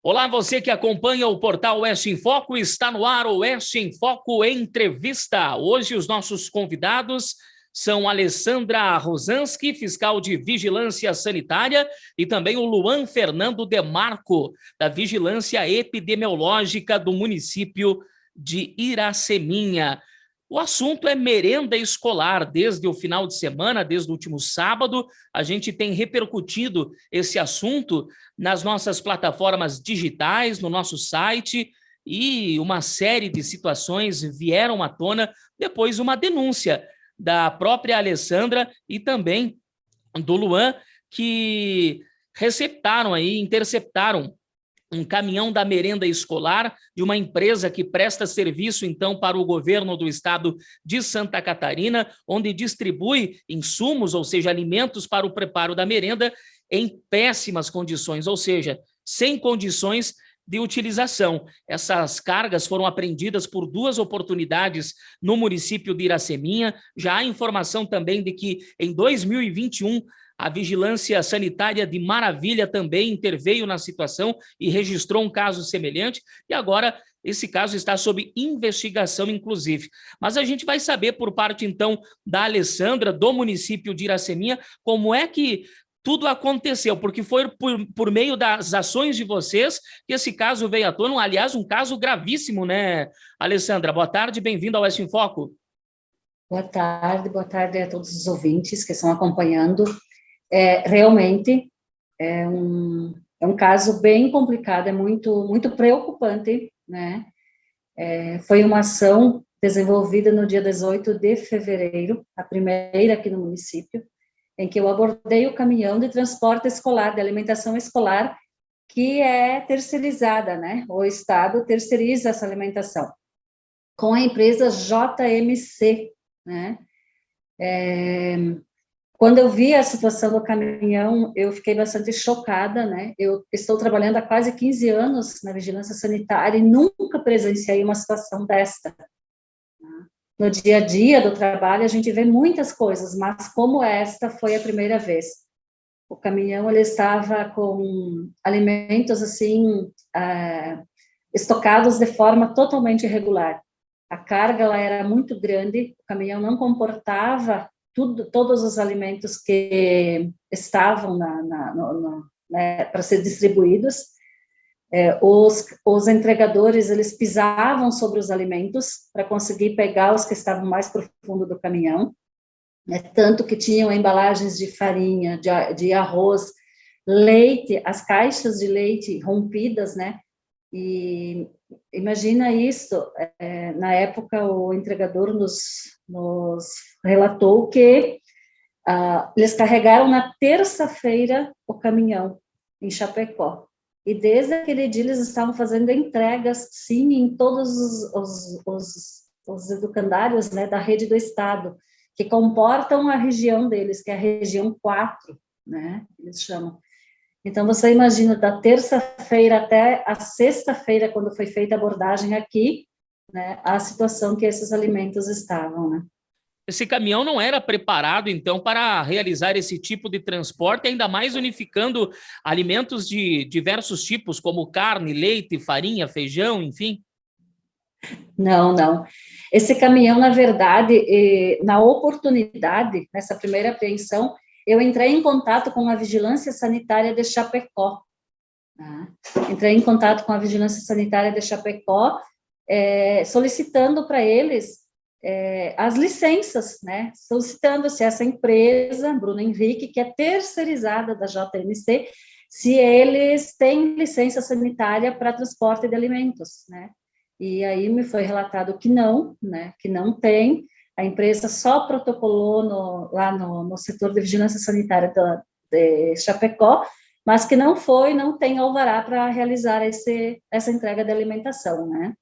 Olá, você que acompanha o portal Oeste em Foco, está no ar o Oeste em Foco Entrevista. Hoje os nossos convidados são Alessandra Rosanski, fiscal de Vigilância Sanitária, e também o Luan Fernando Demarco, da Vigilância Epidemiológica do município de Iraceminha. O assunto é merenda escolar. Desde o final de semana, desde o último sábado, a gente tem repercutido esse assunto nas nossas plataformas digitais, no nosso site, e uma série de situações vieram à tona depois de uma denúncia da própria Alessandra e também do Luan, que interceptaram um caminhão da merenda escolar de uma empresa que presta serviço, então, para o governo do estado de Santa Catarina, onde distribui insumos, ou seja, alimentos para o preparo da merenda em péssimas condições, ou seja, sem condições de utilização. Essas cargas foram apreendidas por 2 oportunidades no município de Iraceminha. Já há informação também de que em 2021 a Vigilância Sanitária de Maravilha também interveio na situação e registrou um caso semelhante, e agora esse caso está sob investigação, inclusive. Mas a gente vai saber por parte, então, da Alessandra, do município de Iraceminha, como é que tudo aconteceu, porque foi por meio das ações de vocês que esse caso veio à tona. Aliás, um caso gravíssimo, né, Alessandra? Boa tarde, bem-vinda ao Oeste em Foco. Boa tarde a todos os ouvintes que estão acompanhando. Realmente é um caso bem complicado, é muito preocupante, né? Foi uma ação desenvolvida no dia 18 de fevereiro, a primeira aqui no município, em que eu abordei o caminhão de transporte escolar, de alimentação escolar, que é terceirizada, né? O Estado terceiriza essa alimentação, com a empresa JMC, né? Quando eu vi a situação do caminhão, eu fiquei bastante chocada, né? Eu estou trabalhando há quase 15 anos na vigilância sanitária e nunca presenciei uma situação desta. No dia a dia do trabalho, a gente vê muitas coisas, mas como esta foi a primeira vez. O caminhão, ele estava com alimentos, assim, estocados de forma totalmente irregular. A carga, ela era muito grande, o caminhão não comportava todos os alimentos que estavam né, para ser distribuídos. Os entregadores, eles pisavam sobre os alimentos para conseguir pegar os que estavam mais profundo do caminhão, né, tanto que tinham embalagens de farinha, de arroz, leite, as caixas de leite rompidas, né, e imagina isso, na época o entregador nos relatou que eles carregaram na terça-feira o caminhão em Chapecó, e desde aquele dia eles estavam fazendo entregas, sim, em todos os educandários, né, da rede do Estado, que comportam a região deles, que é a região 4, né, eles chamam. Então, você imagina, da terça-feira até a sexta-feira, quando foi feita a abordagem aqui, né, a situação que esses alimentos estavam, né. Esse caminhão não era preparado, então, para realizar esse tipo de transporte, ainda mais unificando alimentos de diversos tipos, como carne, leite, farinha, feijão, enfim? Não. Esse caminhão, na verdade, na oportunidade, nessa primeira apreensão, eu entrei em contato com a Vigilância Sanitária de Chapecó. Entrei em contato com a Vigilância Sanitária de Chapecó, solicitando para eles as licenças, né? Solicitando se essa empresa, Bruno Henrique, que é terceirizada da JMC, se eles têm licença sanitária para transporte de alimentos, né? E aí me foi relatado que não, né? Que não tem. A empresa só protocolou lá no setor de vigilância sanitária de Chapecó, mas que não tem alvará para realizar essa entrega de alimentação, né?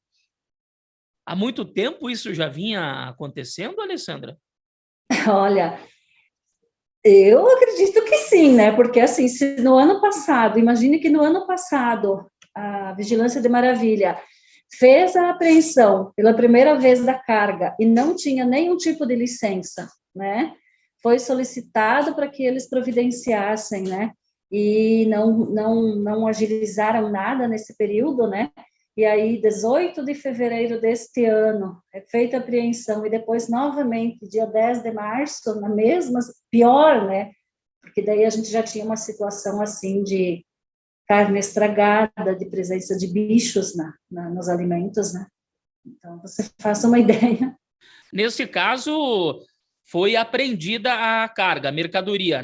Há muito tempo isso já vinha acontecendo, Alessandra? Olha, eu acredito que sim, né? Porque, assim, se no ano passado, imagine que no ano passado, a Vigilância de Maravilha fez a apreensão pela primeira vez da carga e não tinha nenhum tipo de licença, né? Foi solicitado para que eles providenciassem, né, e não agilizaram nada nesse período, né? E aí, 18 de fevereiro deste ano, é feita a apreensão, e depois, novamente, dia 10 de março, na mesma, pior, né? Porque daí a gente já tinha uma situação, assim, de carne estragada, de presença de bichos nos alimentos, né? Então, você faça uma ideia. Nesse caso, foi apreendida a carga, a mercadoria,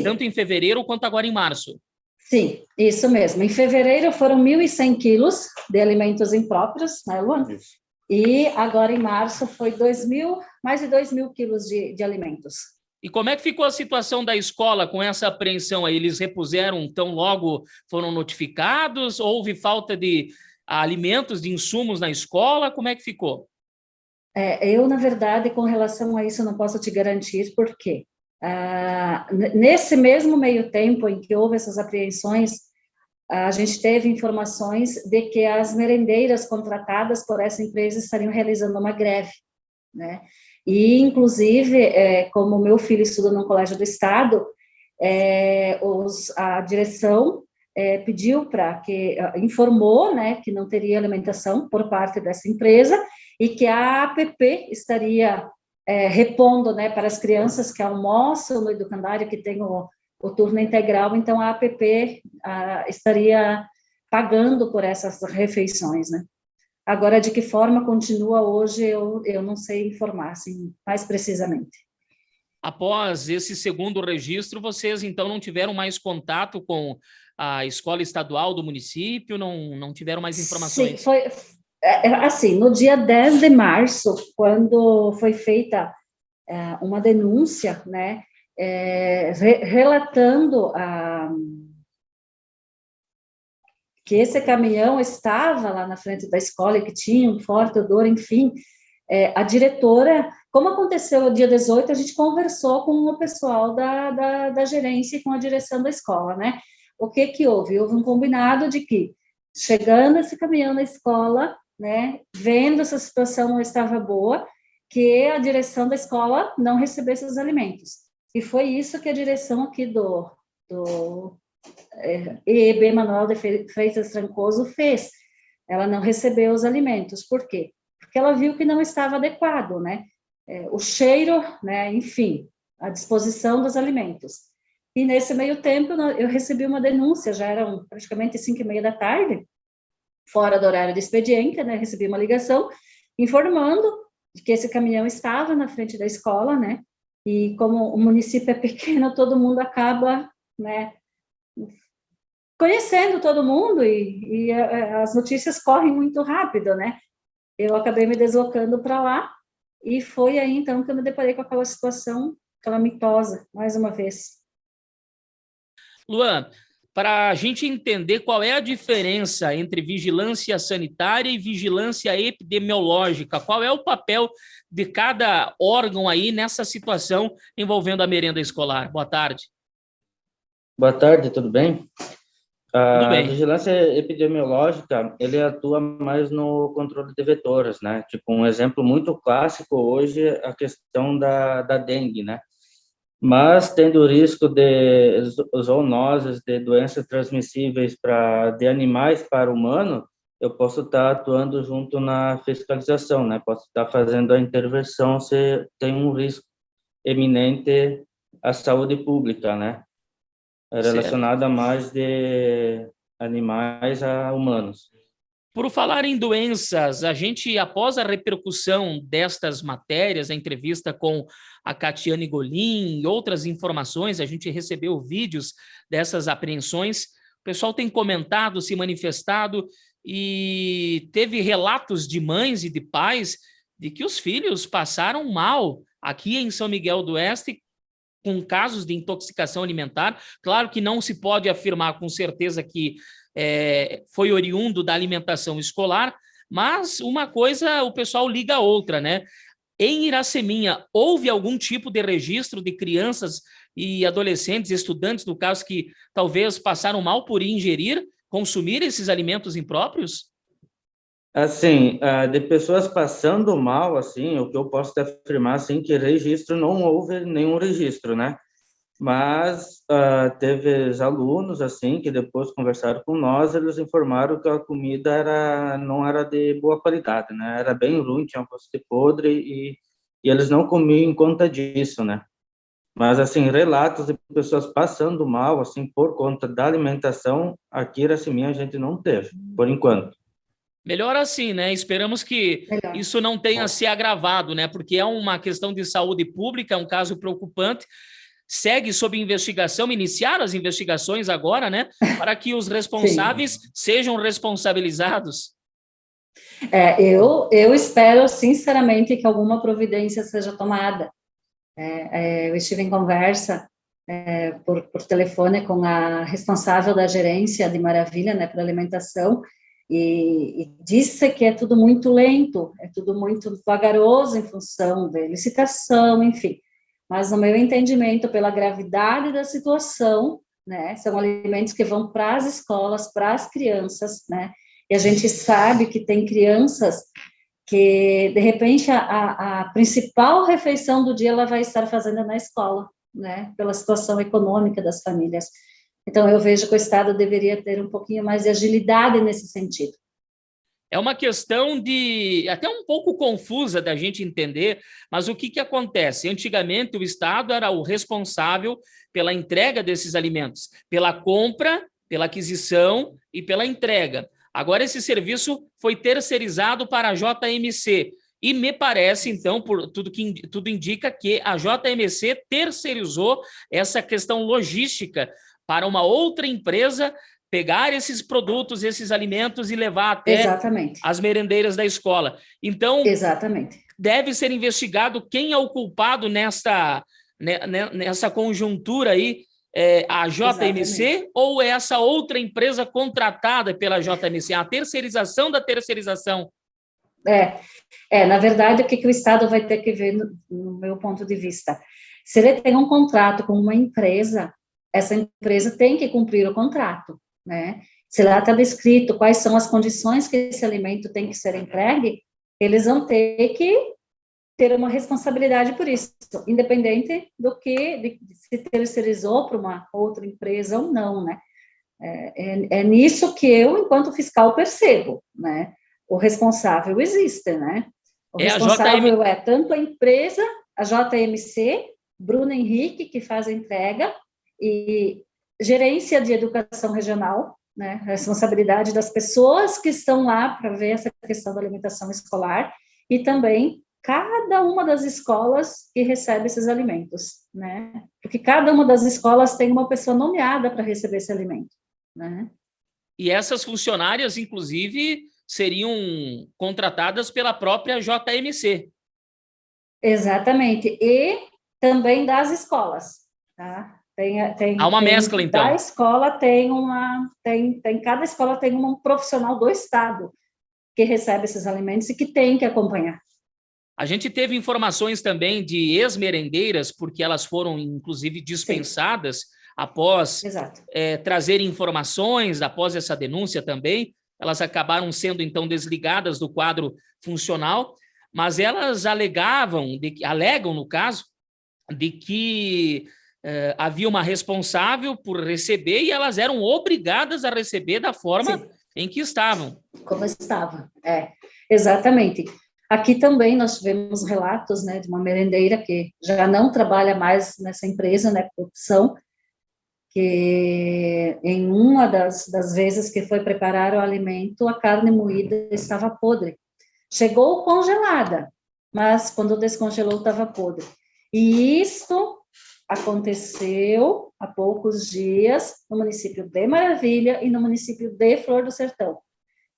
tanto Sim, em fevereiro quanto agora em março. sim, isso mesmo. Em fevereiro foram 1.100 quilos de alimentos impróprios, né, Luan? Isso. E agora em março foi mais de 2.000 quilos de alimentos. E como é que ficou a situação da escola com essa apreensão aí? Eles repuseram tão logo foram notificados? Houve falta de alimentos, de insumos na escola? Como é que ficou? Eu, na verdade, com relação a isso, não posso te garantir, porque nesse mesmo meio tempo em que houve essas apreensões, a gente teve informações de que as merendeiras contratadas por essa empresa estariam realizando uma greve, né? E, inclusive, como meu filho estuda no Colégio do Estado, a direção pediu informou, né, que não teria alimentação por parte dessa empresa e que a APP estaria repondo, né, para as crianças que almoçam no educandário, que tem o turno integral, então a APP estaria pagando por essas refeições, né? Agora, de que forma continua hoje, eu não sei informar, assim, mais precisamente. Após esse segundo registro, vocês, então, não tiveram mais contato com a escola estadual do município? Não tiveram mais informações? Sim, foi assim, no dia 10 de março, quando foi feita uma denúncia, né, relatando que esse caminhão estava lá na frente da escola e que tinha um forte odor, enfim, a diretora, como aconteceu no dia 18, a gente conversou com o pessoal da gerência e com a direção da escola, né? O que houve? Houve um combinado de que, chegando esse caminhão na escola, né, vendo essa situação não estava boa, que a direção da escola não recebesse os alimentos. E foi isso que a direção aqui do EEB Manuel de Freitas Trancoso fez. Ela não recebeu os alimentos. Por quê? Porque ela viu que não estava adequado, né? O cheiro, né? Enfim, a disposição dos alimentos. E nesse meio tempo, eu recebi uma denúncia, já eram praticamente 5:30 da tarde, fora do horário de expediente, né? Recebi uma ligação informando de que esse caminhão estava na frente da escola, né? E como o município é pequeno, todo mundo acaba, né, conhecendo todo mundo e as notícias correm muito rápido, né? Eu acabei me deslocando para lá e foi aí, então, que eu me deparei com aquela situação calamitosa, mais uma vez. Luan, para a gente entender qual é a diferença entre vigilância sanitária e vigilância epidemiológica, qual é o papel de cada órgão aí nessa situação envolvendo a merenda escolar? Boa tarde. Boa tarde, tudo bem? Tudo A bem. vigilância epidemiológica, ele atua mais no controle de vetores, né? Tipo, um exemplo muito clássico hoje é a questão da dengue, né? Mas tendo o risco de zoonoses, de doenças transmissíveis de animais para humano, eu posso estar atuando junto na fiscalização, né? Posso estar fazendo a intervenção se tem um risco eminente à saúde pública, né? Certo. Relacionada mais de animais a humanos. Por falar em doenças, a gente, após a repercussão destas matérias, a entrevista com a Catiane Golim e outras informações, a gente recebeu vídeos dessas apreensões, o pessoal tem comentado, se manifestado e teve relatos de mães e de pais de que os filhos passaram mal aqui em São Miguel do Oeste com casos de intoxicação alimentar. Claro que não se pode afirmar com certeza que foi oriundo da alimentação escolar, mas uma coisa o pessoal liga a outra, né? Em Iraceminha, houve algum tipo de registro de crianças e adolescentes, estudantes, no caso, que talvez passaram mal por ingerir, consumir esses alimentos impróprios? Assim, de pessoas passando mal, assim, o que eu posso te afirmar, assim, que registro não houve nenhum registro, né? Mas teve alunos assim que depois conversaram com nós, eles informaram que a comida não era de boa qualidade, né? Era bem ruim, tinha gosto de podre e eles não comiam em conta disso, né? Mas assim, relatos de pessoas passando mal assim por conta da alimentação aqui em Iracema a gente não teve, por enquanto. Melhor assim, né? Esperamos que Melhor. isso não tenha se agravado, né? Porque é uma questão de saúde pública, é um caso preocupante. Segue sob investigação, iniciaram as investigações agora, né? Para que os responsáveis sejam responsabilizados. Eu espero, sinceramente, que alguma providência seja tomada. Eu estive em conversa por telefone com a responsável da gerência de Maravilha, né, para alimentação, e disse que é tudo muito lento, é tudo muito vagaroso em função da licitação, enfim. Mas, no meu entendimento, pela gravidade da situação, né, são alimentos que vão para as escolas, para as crianças, né, e a gente sabe que tem crianças que, de repente, a principal refeição do dia ela vai estar fazendo na escola, né, pela situação econômica das famílias. Então, eu vejo que o Estado deveria ter um pouquinho mais de agilidade nesse sentido. É uma questão de até um pouco confusa da gente entender, mas o que acontece? Antigamente, o Estado era o responsável pela entrega desses alimentos, pela compra, pela aquisição e pela entrega. Agora, esse serviço foi terceirizado para a JMC. E me parece, então, por tudo indica que a JMC terceirizou essa questão logística para uma outra empresa pegar esses produtos, esses alimentos e levar até as merendeiras da escola. Então, deve ser investigado quem é o culpado nessa conjuntura aí, a JMC ou é essa outra empresa contratada pela JMC, a terceirização da terceirização? Na verdade, o que o Estado vai ter que ver, no meu ponto de vista? Se ele tem um contrato com uma empresa, essa empresa tem que cumprir o contrato, né? Se lá está descrito quais são as condições que esse alimento tem que ser entregue, eles vão ter que ter uma responsabilidade por isso, independente de se terceirizou para uma outra empresa ou não, né? É nisso que eu, enquanto fiscal, percebo, né? O responsável existe, né? O responsável é tanto a empresa, a JMC, Bruno Henrique, que faz a entrega, e gerência de educação regional, né? A responsabilidade das pessoas que estão lá para ver essa questão da alimentação escolar, e também cada uma das escolas que recebe esses alimentos, né? Porque cada uma das escolas tem uma pessoa nomeada para receber esse alimento, né? E essas funcionárias, inclusive, seriam contratadas pela própria JMC. Exatamente, e também das escolas, tá? Há uma mescla, então. Da escola cada escola tem um profissional do Estado que recebe esses alimentos e que tem que acompanhar. A gente teve informações também de ex-merendeiras, porque elas foram, inclusive, dispensadas após trazer informações, após essa denúncia também. Elas acabaram sendo, então, desligadas do quadro funcional, mas elas alegam, no caso, de que havia uma responsável por receber e elas eram obrigadas a receber da forma em que estavam. Como estava, exatamente. Aqui também nós tivemos relatos, né, de uma merendeira que já não trabalha mais nessa empresa, né, por opção, que em uma das vezes que foi preparar o alimento, a carne moída estava podre. Chegou congelada, mas quando descongelou estava podre. E isto aconteceu há poucos dias no município de Maravilha e no município de Flor do Sertão.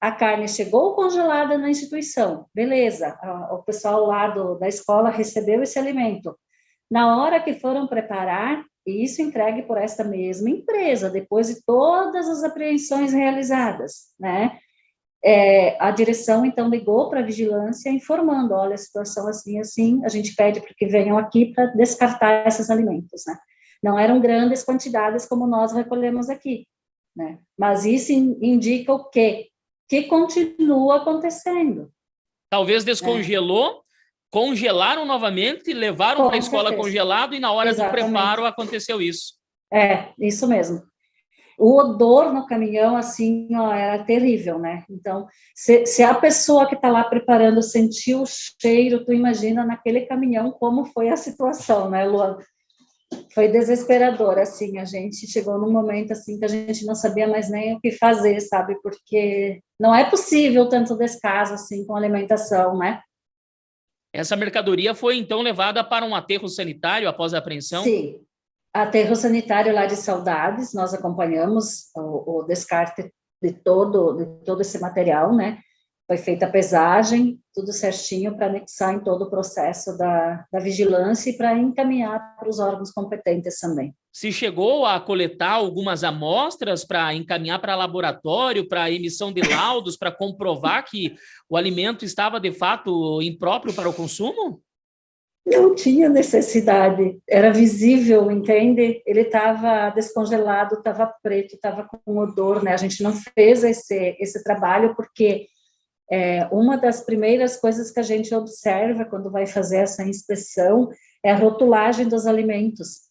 A carne chegou congelada na instituição, beleza, o pessoal lá da escola recebeu esse alimento. Na hora que foram preparar, e isso entregue por esta mesma empresa, depois de todas as apreensões realizadas, né? A direção, então, ligou para a vigilância informando, olha, a situação assim, assim, a gente pede para que venham aqui para descartar esses alimentos, né? Não eram grandes quantidades como nós recolhemos aqui, né? Mas isso indica o quê? Que continua acontecendo. Talvez descongelou, Congelaram novamente, levaram para a escola congelado e na hora do preparo aconteceu isso. Isso mesmo. O odor no caminhão, assim, ó, era terrível, né? Então, se a pessoa que está lá preparando sentiu o cheiro, tu imagina naquele caminhão como foi a situação, né, Luan? Foi desesperador, assim, a gente chegou num momento, assim, que a gente não sabia mais nem o que fazer, sabe? Porque não é possível tanto descaso, assim, com alimentação, né? Essa mercadoria foi, então, levada para um aterro sanitário após a apreensão? Sim. Aterro sanitário lá de Saudades, nós acompanhamos o descarte de todo esse material, né? Foi feita a pesagem, tudo certinho para anexar em todo o processo da vigilância e para encaminhar para os órgãos competentes também. Se chegou a coletar algumas amostras para encaminhar para laboratório, para emissão de laudos, para comprovar que o alimento estava, de fato, impróprio para o consumo? Não tinha necessidade, era visível, entende? Ele estava descongelado, estava preto, estava com odor, né? A gente não fez esse trabalho porque uma das primeiras coisas que a gente observa quando vai fazer essa inspeção é a rotulagem dos alimentos.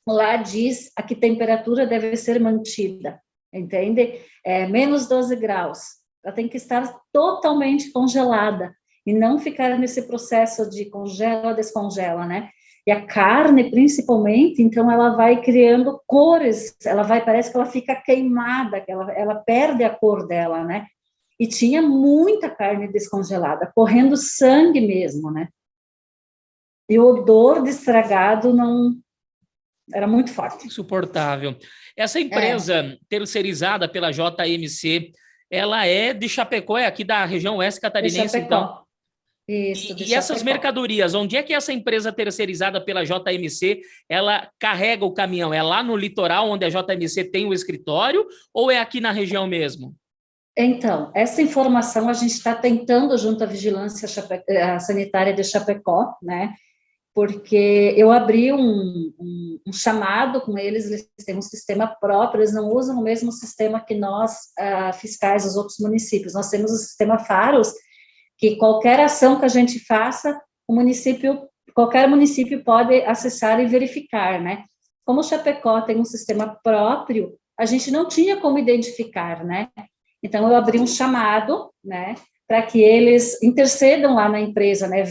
Lá diz a que temperatura deve ser mantida, entende? Menos 12 graus. Ela tem que estar totalmente congelada e não ficar nesse processo de congela, descongela, né? E a carne, principalmente, então ela vai criando cores, parece que ela fica queimada, que ela perde a cor dela, né? E tinha muita carne descongelada, correndo sangue mesmo, né? E o odor de estragado não era muito forte. Insuportável. Essa empresa terceirizada pela JMC, ela é de Chapecó, é aqui da região oeste catarinense, então. Isso, e essas mercadorias, onde é que essa empresa terceirizada pela JMC, ela carrega o caminhão? É lá no litoral, onde a JMC tem o escritório, ou é aqui na região mesmo? Então, essa informação a gente está tentando junto à Vigilância Sanitária de Chapecó, né? Porque eu abri um chamado com eles, eles têm um sistema próprio, eles não usam o mesmo sistema que nós, fiscais dos outros municípios. Nós temos o sistema Faros, que qualquer ação que a gente faça, qualquer município pode acessar e verificar, né? Como o Chapecó tem um sistema próprio, a gente não tinha como identificar, né? Então, eu abri um chamado, né, para que eles intercedam lá na empresa, né,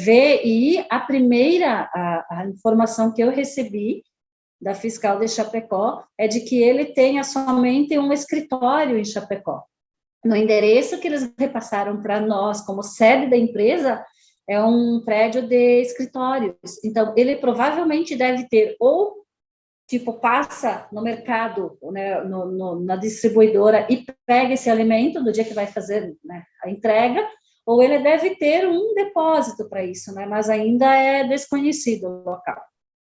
e a informação que eu recebi da fiscal de Chapecó é de que ele tenha somente um escritório em Chapecó. No endereço que eles repassaram para nós como sede da empresa é um prédio de escritórios. Então, ele provavelmente deve ter passa no mercado, né, na distribuidora e pega esse alimento no dia que vai fazer, né, a entrega, ou ele deve ter um depósito para isso, né, mas ainda é desconhecido o local.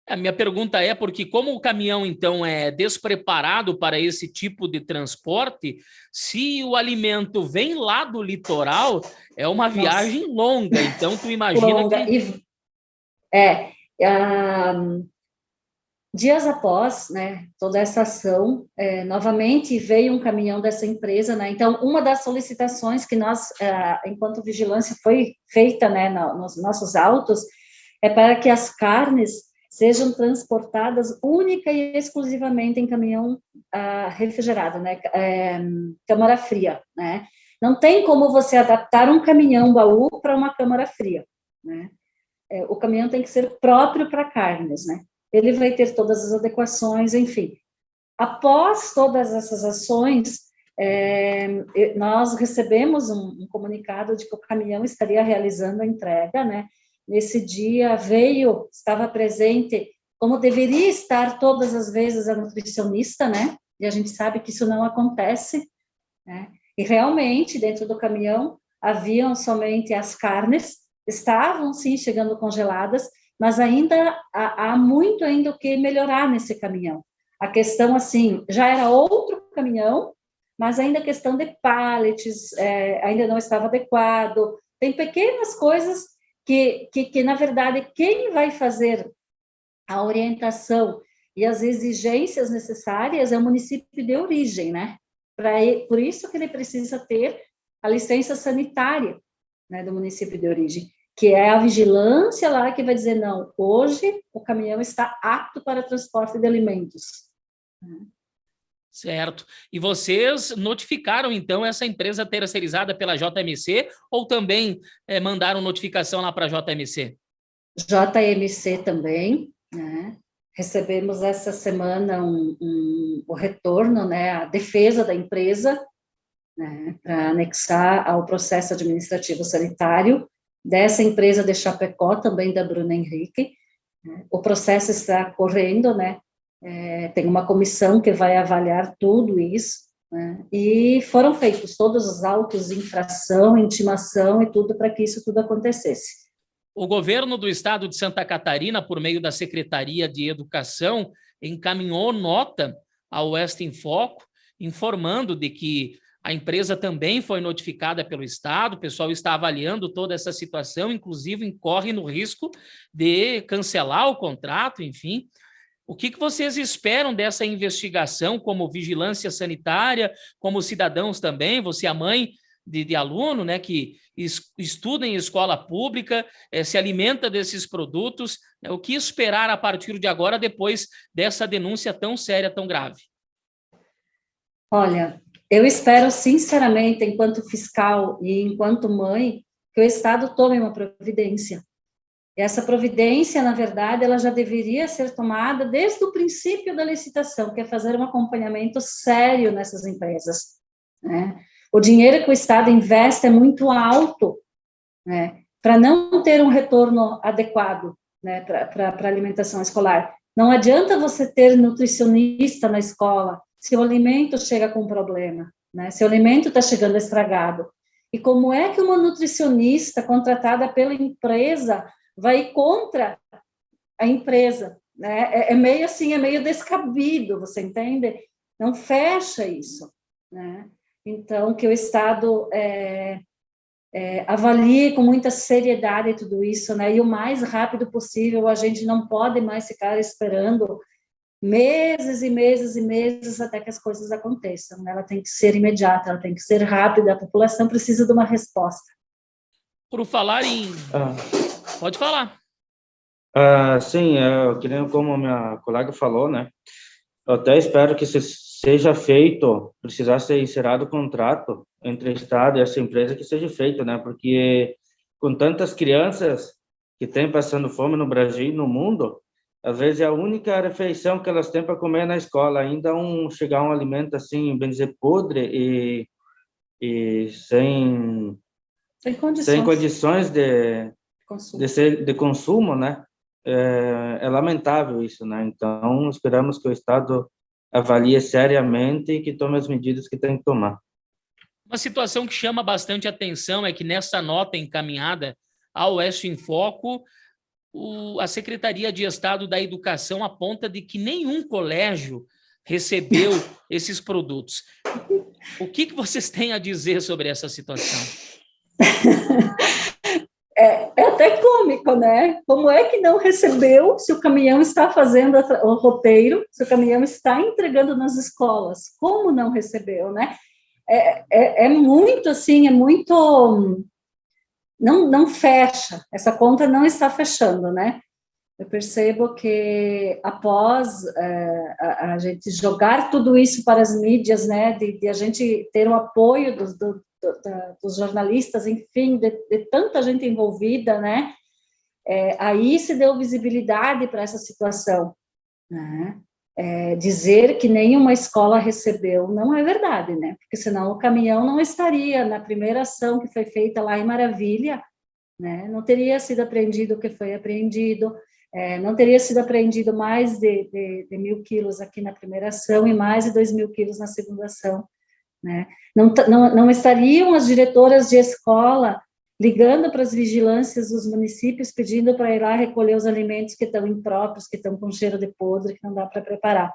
A minha pergunta é porque como o caminhão, então, é despreparado para esse tipo de transporte, se o alimento vem lá do litoral, é uma viagem longa, então tu imagina que... Dias após, né, toda essa ação, novamente veio um caminhão dessa empresa, né, então uma das solicitações que nós, enquanto vigilância foi feita, né, nos nossos autos, é para que as carnes sejam transportadas única e exclusivamente em caminhão refrigerado, né, câmara fria, né, não tem como você adaptar um caminhão baú para uma câmara fria, né, o caminhão tem que ser próprio para carnes, né, ele vai ter todas as adequações, enfim. Após todas essas ações, nós recebemos um comunicado de que o caminhão estaria realizando a entrega, né? Nesse dia estava presente, como deveria estar todas as vezes a nutricionista, né? E a gente sabe que isso não acontece, né? E realmente, dentro do caminhão, haviam somente as carnes, estavam sim chegando congeladas, mas ainda há muito ainda o que melhorar nesse caminhão. A questão, assim, já era outro caminhão, mas ainda a questão de pallets ainda não estava adequado. Tem pequenas coisas que, na verdade, quem vai fazer a orientação e as exigências necessárias é o município de origem, né? Por isso que ele precisa ter a licença sanitária, né, do município de origem. que é a vigilância lá que vai dizer, não, hoje o caminhão está apto para transporte de alimentos. Certo. E vocês notificaram, então, essa empresa terceirizada pela JMC ou também mandaram notificação lá para a JMC? JMC também, né? Recebemos essa semana o retorno, né, a defesa da empresa, né, para anexar ao processo administrativo sanitário dessa empresa de Chapecó, também da Bruna Henrique. O processo está correndo, né? Tem uma comissão que vai avaliar tudo isso, né? E foram feitos todos os autos de infração, intimação e tudo para que isso tudo acontecesse. O governo do estado de Santa Catarina, por meio da Secretaria de Educação, encaminhou nota ao Oeste em Foco, informando de que a empresa também foi notificada pelo estado, o pessoal está avaliando toda essa situação, inclusive incorre no risco de cancelar o contrato, enfim. O que vocês esperam dessa investigação como vigilância sanitária, como cidadãos também? Você é mãe de aluno, né, que estuda em escola pública, se alimenta desses produtos. Né? O que esperar a partir de agora, depois dessa denúncia tão séria, tão grave? Olha, eu espero sinceramente, enquanto fiscal e enquanto mãe, que o Estado tome uma providência. E essa providência, na verdade, ela já deveria ser tomada desde o princípio da licitação, que é fazer um acompanhamento sério nessas empresas, né? O dinheiro que o Estado investe é muito alto, né, para não ter um retorno adequado, né, para a alimentação escolar. Não adianta você ter nutricionista na escola se o alimento chega com problema, né, se o alimento está chegando estragado. E como é que uma nutricionista contratada pela empresa vai contra a empresa, né? É meio assim, é meio descabido, você entende? Não fecha isso, né? Então, que o Estado avalie com muita seriedade tudo isso, né? E o mais rápido possível. A gente não pode mais ficar esperando meses e meses e meses até que as coisas aconteçam, né? Ela tem que ser imediata, ela tem que ser rápida, a população precisa de uma resposta. Por falar em... Pode falar. Sim, que nem como a minha colega falou, né? Eu até espero que seja feito, precisar ser encerrado o contrato entre o Estado e essa empresa, que seja feito, né? Porque com tantas crianças que têm passando fome no Brasil e no mundo, às vezes é a única refeição que elas têm para comer na escola, ainda chegar um alimento assim, bem dizer, podre e sem condições de consumo, né? É lamentável isso, né? Então, esperamos que o Estado avalie seriamente e que tome as medidas que tem que tomar. Uma situação que chama bastante atenção é que nessa nota encaminhada ao Oeste em Foco, a Secretaria de Estado da Educação aponta de que nenhum colégio recebeu esses produtos. O que vocês têm a dizer sobre essa situação? É até cômico, né? Como é que não recebeu se o caminhão está fazendo o roteiro, se o caminhão está entregando nas escolas? Como não recebeu, né? É muito assim, é muito... Não fecha, essa conta não está fechando, né? Eu percebo que após a gente jogar tudo isso para as mídias, né, de a gente ter o apoio dos jornalistas, enfim, de tanta gente envolvida, né, aí se deu visibilidade para essa situação, né? Dizer que nenhuma escola recebeu não é verdade, né? Porque senão o caminhão não estaria na primeira ação que foi feita lá em Maravilha, né? Não teria sido apreendido o que foi apreendido, não teria sido apreendido mais de 1.000 quilos aqui na primeira ação e mais de 2.000 quilos na segunda ação, né? Não estariam as diretoras de escola ligando para as vigilâncias dos municípios, pedindo para ir lá recolher os alimentos que estão impróprios, que estão com cheiro de podre, que não dá para preparar.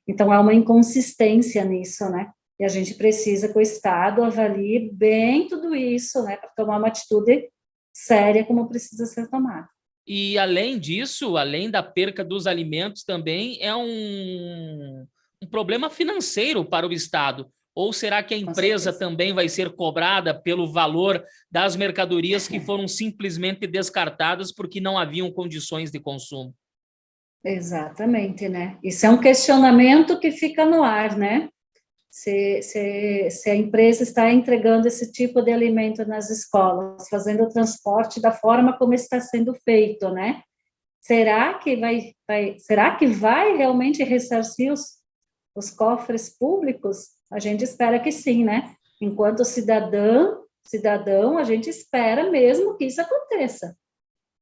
Então, há uma inconsistência nisso, né? E a gente precisa que o Estado avalie bem tudo isso, né? Para tomar uma atitude séria como precisa ser tomada. E, além disso, além da perca dos alimentos, também é um problema financeiro para o Estado. Ou será que a empresa também vai ser cobrada pelo valor das mercadorias que foram simplesmente descartadas porque não haviam condições de consumo? Exatamente, né? Isso é um questionamento que fica no ar, né? Se a empresa está entregando esse tipo de alimento nas escolas, fazendo o transporte da forma como está sendo feito, né? Será que vai realmente ressarcir os cofres públicos? A gente espera que sim, né? Enquanto cidadão, a gente espera mesmo que isso aconteça,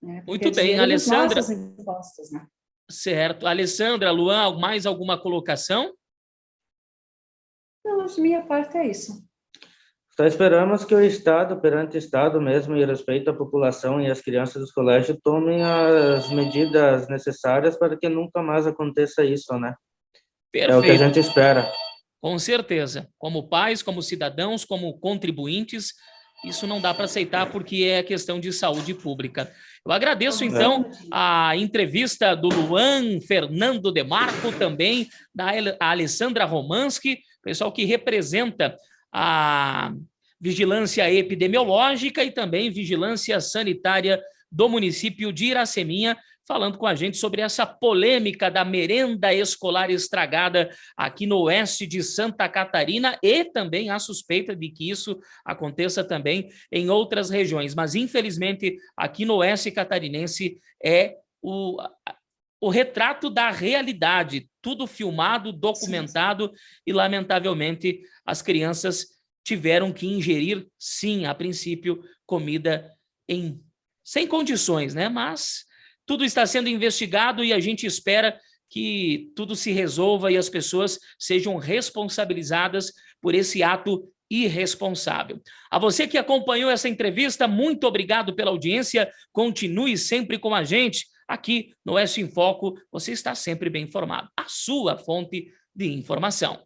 né? Porque Muito bem, Alessandra. Nossos impostos, né? Certo. Alessandra, Luan, mais alguma colocação? Não, a minha parte é isso. Só esperamos que o Estado, perante o Estado mesmo, e respeito à população e às crianças dos colégios, tomem as medidas necessárias para que nunca mais aconteça isso, né? Perfeito. É o que a gente espera. Com certeza. Como pais, como cidadãos, como contribuintes, isso não dá para aceitar porque é questão de saúde pública. Eu agradeço, então, a entrevista do Luan Fernando Demarco, também da Alessandra Romanski, pessoal que representa a vigilância epidemiológica e também vigilância sanitária do município de Iraceminha, falando com a gente sobre essa polêmica da merenda escolar estragada aqui no oeste de Santa Catarina e também a suspeita de que isso aconteça também em outras regiões. Mas, infelizmente, aqui no oeste catarinense é o retrato da realidade, tudo filmado, documentado, e, lamentavelmente, as crianças tiveram que ingerir, sim, a princípio, comida sem condições, né? Mas tudo está sendo investigado e a gente espera que tudo se resolva e as pessoas sejam responsabilizadas por esse ato irresponsável. A você que acompanhou essa entrevista, muito obrigado pela audiência. Continue sempre com a gente. Aqui no Oeste em Foco, você está sempre bem informado. A sua fonte de informação.